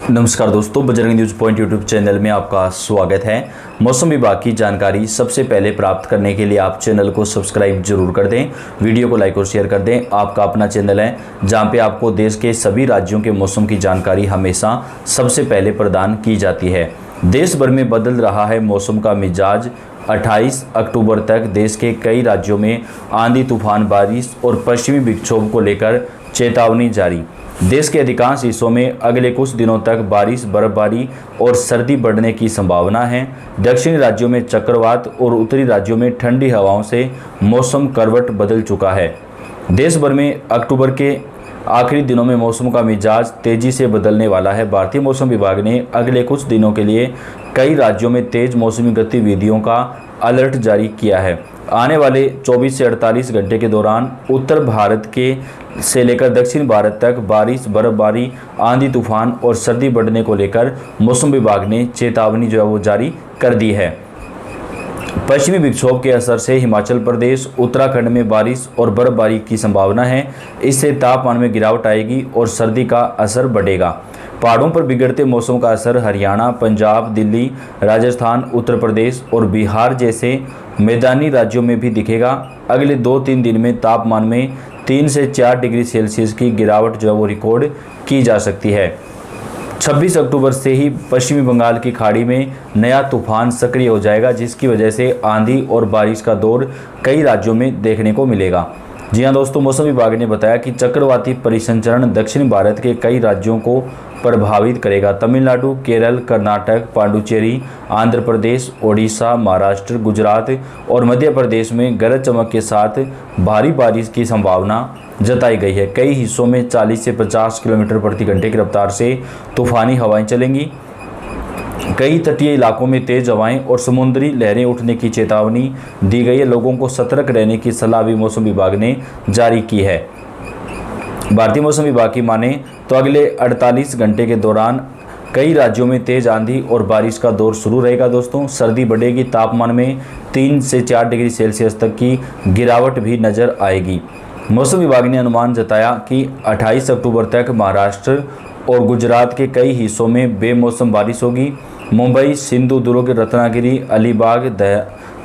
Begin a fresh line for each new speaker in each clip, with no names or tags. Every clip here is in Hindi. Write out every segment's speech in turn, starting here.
नमस्कार दोस्तों, Bajrang news point YouTube channel में आपका स्वागत है। मौसम विभाग की जानकारी सबसे पहले प्राप्त करने के लिए आप चैनल को सब्सक्राइब जरूर कर दें, वीडियो को लाइक और शेयर कर दें। आपका अपना चैनल है जहां पे आपको देश के सभी राज्यों के मौसम की जानकारी हमेशा सबसे पहले प्रदान की जाती है। देश भर में बदल रहा है मौसम का मिजाज। 28 अक्टूबर तक देश के कई राज्यों में आंधी, तूफान, बारिश और पश्चिमी विक्षोभ को लेकर चेतावनी जारी। देश के अधिकांश हिस्सों में अगले कुछ दिनों तक बारिश, बर्फबारी और सर्दी बढ़ने की संभावना है। दक्षिणी राज्यों में चक्रवात और उत्तरी राज्यों में ठंडी हवाओं से मौसम करवट बदल चुका है। देश भर में अक्टूबर के आखिरी दिनों में मौसम का मिजाज तेजी से बदलने वाला है। भारतीय मौसम विभाग ने अगले कुछ दिनों के लिए कई राज्यों में तेज मौसमी गतिविधियों का अलर्ट जारी किया है। आने वाले 24 से 48 घंटे के दौरान उत्तर भारत के से लेकर दक्षिण भारत तक बारिश, बर्फबारी, आंधी, तूफान और सर्दी बढ़ने को लेकर मौसम विभाग ने चेतावनी जारी कर दी है। पश्चिमी विक्षोभ के असर से हिमाचल प्रदेश, उत्तराखंड में बारिश और बर्फबारी की संभावना है। इससे तापमान में गिरावट आएगी और सर्दी का असर बढ़ेगा। पहाड़ों पर बिगड़ते मौसम का असर हरियाणा, पंजाब, दिल्ली, राजस्थान, उत्तर प्रदेश और बिहार जैसे मैदानी राज्यों में भी दिखेगा। अगले 2-3 दिन में तापमान में 3 से 4 डिग्री सेल्सियस की गिरावट वो रिकॉर्ड की जा सकती है। 26 अक्टूबर से ही पश्चिमी बंगाल की खाड़ी में नया तूफान सक्रिय हो जाएगा, जिसकी वजह से आंधी और बारिश का दौर कई राज्यों में देखने को मिलेगा। जी हाँ दोस्तों, मौसम विभाग ने बताया कि चक्रवाती परिसंचरण दक्षिण भारत के कई राज्यों को प्रभावित करेगा। तमिलनाडु, केरल, कर्नाटक, पांडुचेरी, आंध्र प्रदेश, ओडिशा, महाराष्ट्र, गुजरात और मध्य प्रदेश में गरज चमक के साथ भारी बारिश की संभावना जताई गई है। कई हिस्सों में 40 से 50 किलोमीटर प्रति घंटे की रफ्तार से तूफानी हवाएं चलेंगी। कई तटीय इलाकों में तेज हवाएं और समुद्री लहरें उठने की चेतावनी दी गई है। लोगों को सतर्क रहने की सलाह भी मौसम विभाग ने जारी की है। भारतीय मौसम विभाग की माने तो अगले 48 घंटे के दौरान कई राज्यों में तेज आंधी और बारिश का दौर शुरू रहेगा। दोस्तों, सर्दी बढ़ेगी। तापमान में 3 से 4 डिग्री सेल्सियस तक की गिरावट भी नजर आएगी। मौसम विभाग ने अनुमान जताया कि 28 अक्टूबर तक महाराष्ट्र और गुजरात के कई हिस्सों में बेमौसम बारिश होगी। मुंबई, सिंधुदुर्ग, रत्नागिरी, अलीबाग,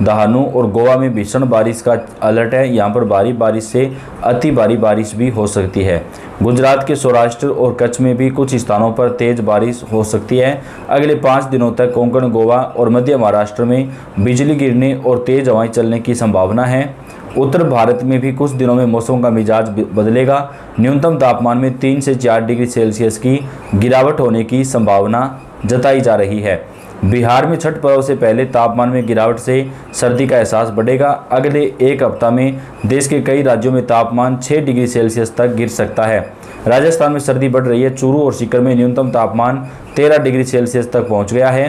दहानू और गोवा में भीषण बारिश का अलर्ट है। यहाँ पर भारी बारिश से अति भारी बारिश भी हो सकती है। गुजरात के सौराष्ट्र और कच्छ में भी कुछ स्थानों पर तेज बारिश हो सकती है। अगले 5 दिनों तक कोंकण, गोवा और मध्य महाराष्ट्र में बिजली गिरने और तेज हवाएं चलने की संभावना है। उत्तर भारत में भी कुछ दिनों में मौसम का मिजाज बदलेगा। न्यूनतम तापमान में 3 से 4 डिग्री सेल्सियस की गिरावट होने की संभावना जताई जा रही है। बिहार में छठ पर्व से पहले तापमान में गिरावट से सर्दी का एहसास बढ़ेगा। अगले एक हफ्ता में देश के कई राज्यों में तापमान 6 डिग्री सेल्सियस तक गिर सकता है। राजस्थान में सर्दी बढ़ रही है। चूरू और सीकर में न्यूनतम तापमान 13 डिग्री सेल्सियस तक पहुंच गया है।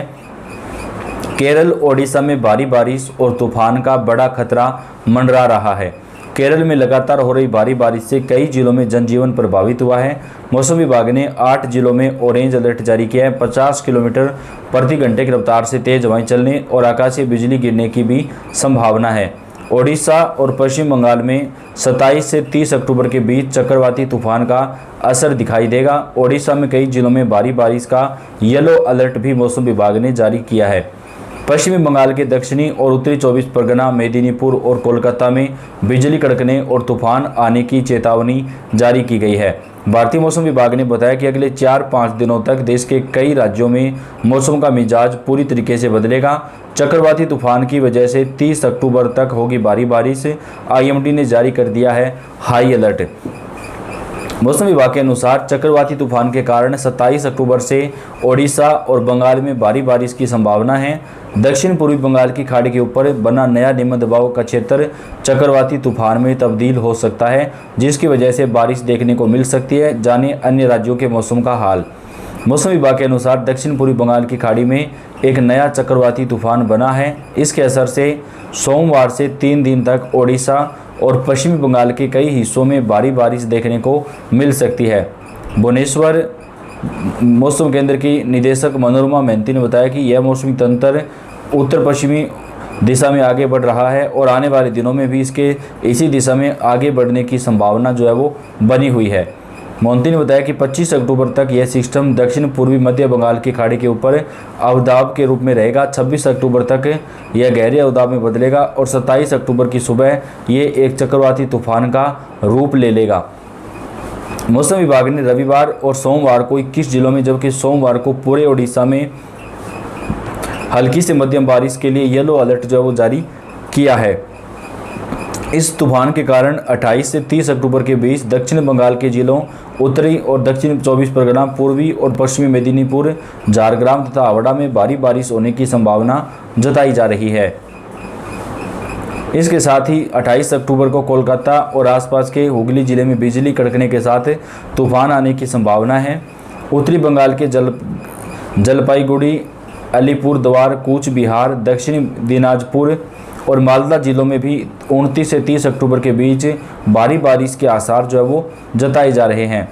केरल, ओडिशा में भारी बारिश और तूफान का बड़ा खतरा मंडरा रहा है। केरल में लगातार हो रही भारी बारिश से कई जिलों में जनजीवन प्रभावित हुआ है। मौसम विभाग ने 8 जिलों में ऑरेंज अलर्ट जारी किया है। 50 किलोमीटर प्रति घंटे की रफ्तार से तेज हवाएं चलने और आकाशीय बिजली गिरने की भी संभावना है। ओडिशा और पश्चिम बंगाल में 27 से 30 अक्टूबर के बीच चक्रवाती तूफान का असर दिखाई देगा। ओडिशा में कई जिलों में भारी बारिश का येलो अलर्ट भी मौसम विभाग ने जारी किया है। पश्चिमी बंगाल के दक्षिणी और उत्तरी 24 परगना, मेदिनीपुर और कोलकाता में बिजली कड़कने और तूफान आने की चेतावनी जारी की गई है। भारतीय मौसम विभाग ने बताया कि अगले 4-5 दिनों तक देश के कई राज्यों में मौसम का मिजाज पूरी तरीके से बदलेगा। चक्रवाती तूफान की वजह से 30 अक्टूबर तक होगी भारी बारिश। IMD ने जारी कर दिया है हाई अलर्ट। मौसम विभाग के अनुसार चक्रवाती तूफान के कारण 27 अक्टूबर से ओडिशा और बंगाल में भारी बारिश की संभावना है। दक्षिण पूर्वी बंगाल की खाड़ी के ऊपर बना नया निम्न दबाव का क्षेत्र चक्रवाती तूफान में तब्दील हो सकता है, जिसकी वजह से बारिश देखने को मिल सकती है। जाने अन्य राज्यों के मौसम का हाल। मौसम विभाग के अनुसार दक्षिण पूर्वी बंगाल की खाड़ी में एक नया चक्रवाती तूफान बना है। इसके असर से सोमवार से 3 दिन तक ओडिशा और पश्चिमी बंगाल के कई हिस्सों में भारी बारिश देखने को मिल सकती है। भुवनेश्वर मौसम केंद्र की निदेशक मनोरमा मेहंती ने बताया कि यह मौसमी तंत्र उत्तर पश्चिमी दिशा में आगे बढ़ रहा है और आने वाले दिनों में भी इसके इसी दिशा में आगे बढ़ने की संभावना वो बनी हुई है। मोहंती ने बताया कि 25 अक्टूबर तक यह सिस्टम दक्षिण पूर्वी मध्य बंगाल की खाड़ी के ऊपर अवदाब के रूप में रहेगा। 26 अक्टूबर तक यह गहरे अवदाब में बदलेगा और 27 अक्टूबर की सुबह ये एक चक्रवाती तूफान का रूप ले लेगा। मौसम विभाग ने रविवार और सोमवार को 21 जिलों में, जबकि सोमवार को पूरे ओडिशा में हल्की से मध्यम बारिश के लिए येलो अलर्ट जो है वो जारी किया है। इस तूफान के कारण 28 से 30 अक्टूबर के बीच दक्षिण बंगाल के जिलों उत्तरी और दक्षिण 24 परगना, पूर्वी और पश्चिमी मेदिनीपुर, झारग्राम तथा हावड़ा में भारी बारिश होने की संभावना जताई जा रही है। इसके साथ ही 28 अक्टूबर को कोलकाता और आसपास के हुगली जिले में बिजली कड़कने के साथ तूफान आने की संभावना है। उत्तरी बंगाल के जलपाईगुड़ी, अलीपुरद्वार, कूच बिहार, दक्षिणी दिनाजपुर और मालदा जिलों में भी 29 से 30 अक्टूबर के बीच भारी बारिश के आसार जो है वो जताए जा रहे हैं।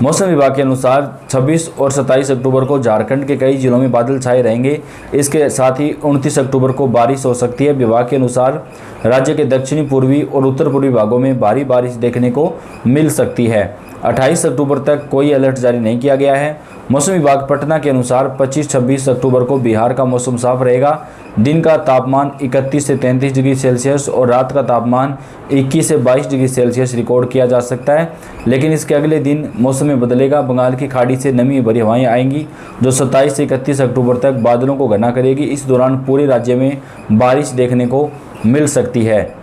मौसम विभाग के अनुसार 26 और 27 अक्टूबर को झारखंड के कई जिलों में बादल छाए रहेंगे। इसके साथ ही 29 अक्टूबर को बारिश हो सकती है। विभाग के अनुसार राज्य के दक्षिणी पूर्वी और उत्तर पूर्वी भागों में भारी बारिश देखने को मिल सकती है। 28 अक्टूबर तक कोई अलर्ट जारी नहीं किया गया है। मौसम विभाग पटना के अनुसार 25-26 अक्टूबर को बिहार का मौसम साफ रहेगा। दिन का तापमान 31 से 33 डिग्री सेल्सियस और रात का तापमान 21 से 22 डिग्री सेल्सियस रिकॉर्ड किया जा सकता है। लेकिन इसके अगले दिन मौसम में बदलेगा। बंगाल की खाड़ी से नमी भरी हवाएं आएंगी जो 27 से 31 अक्टूबर तक बादलों को घना करेगी। इस दौरान पूरे राज्य में बारिश देखने को मिल सकती है।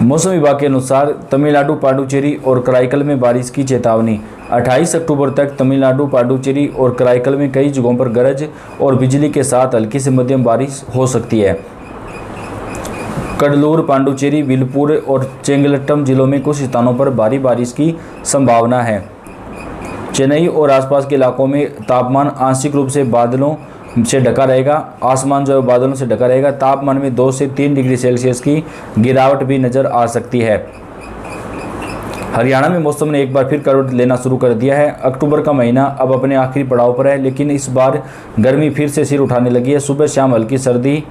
मौसम विभाग के अनुसार तमिलनाडु, पांडुचेरी और कराईकल में बारिश की चेतावनी। 28 अक्टूबर तक तमिलनाडु, पांडुचेरी और कराईकल में कई जगहों पर गरज और बिजली के साथ हल्की से मध्यम बारिश हो सकती है। कडलूर, पांडुचेरी, बिलपुर और चेंगलट्टम जिलों में कुछ स्थानों पर भारी बारिश की संभावना है। चेन्नई और आसपास के इलाकों में तापमान आंशिक रूप से बादलों से ढका रहेगा। आसमान जो है बादलों से ढका रहेगा। तापमान में 2 से 3 डिग्री सेल्सियस की गिरावट भी नजर आ सकती है। हरियाणा में मौसम ने एक बार फिर करवट लेना शुरू कर दिया है। अक्टूबर का महीना अब अपने आखिरी पड़ाव पर है, लेकिन इस बार गर्मी फिर से सिर उठाने लगी है। सुबह शाम हल्की सर्दी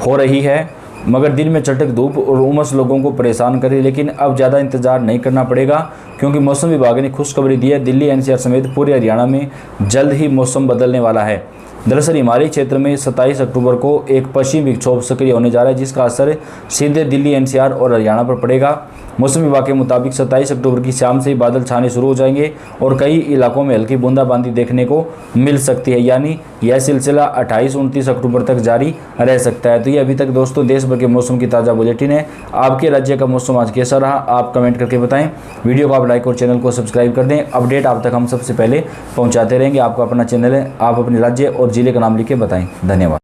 हो रही है, मगर दिन में चटक धूप और उमस लोगों को परेशान करे। लेकिन अब ज़्यादा इंतजार नहीं करना पड़ेगा, क्योंकि मौसम विभाग ने खुशखबरी दी है। दिल्ली, एनसीआर समेत पूरे हरियाणा में जल्द ही मौसम बदलने वाला है। दरअसल हिमालयी क्षेत्र में 27 अक्टूबर को एक पश्चिमी विक्षोभ सक्रिय होने जा रहा है, जिसका असर सीधे दिल्ली, एनसीआर और हरियाणा पर पड़ेगा। मौसम विभाग के मुताबिक 27 अक्टूबर की शाम से ही बादल छाने शुरू हो जाएंगे और कई इलाकों में हल्की बूंदाबांदी देखने को मिल सकती है। यानी यह सिलसिला 28-29 अक्टूबर तक जारी रह सकता है। तो ये अभी तक दोस्तों देश भर के मौसम की ताज़ा बुलेटिन है। आपके राज्य का मौसम आज कैसा रहा, आप कमेंट करके बताएं। वीडियो को आप लाइक और चैनल को सब्सक्राइब कर दें। अपडेट आप तक हम सबसे पहले पहुँचाते रहेंगे। आपका अपना चैनल है, आप अपने राज्य और जिले का नाम लिख के बताएं। धन्यवाद।